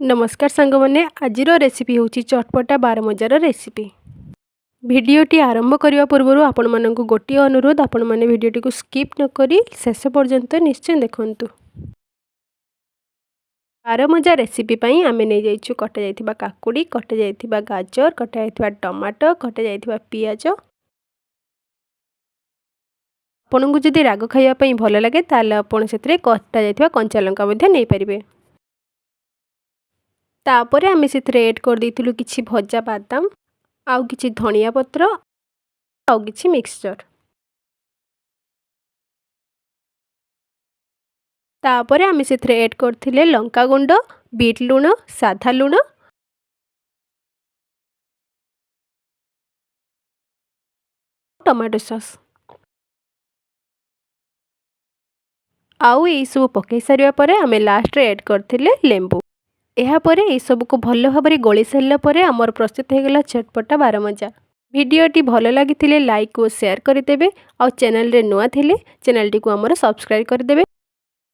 नमस्कार सांग मैंने आज रेसिपी हूँ चटपटा बारमजार रेसिपी। भिडटी आरंभ करने पूर्व आपण मानक गोटे अनुरोध आपण मैंने भिडटी को स्किप न करी शेष पर्यंत निश्चय देखु। बारमजा रेसिपी आम नहीं जाइछु कटा जाइथिबा काकुड़ी, कटा जाइथिबा गाजर, कटा जाइथिबा टमाटो, कटा जाइथिबा पियाज। आपन को जदि राग खाइबा भल लगे ताले आपण सेतरे कटा जाइथिबा कंचा लंका मध्ये नै परिबे। तापर आम से ऐड कर देइथिलु किछि भजा बादाम आउ किछि धनिया पत्र आउ किछि मिक्सचर। तापर आम से ऐड करथिले लंका गुंड, बीट लूण, साधा लूण, टमाटो सॉस आउ यही सब पकई सारिया परे आम लास्ट रे ऐड करथिले लेंबू। यापर यह सब को भल भाव में गोली सारा पर आमर प्रस्तुत हो गला चटपटा बारमजा। भिडियोटी भल लगी लाइक और शेयर करदे। आ चैनल रे नुआ थिले चैनल टी को आमर सब्सक्राइब करदे।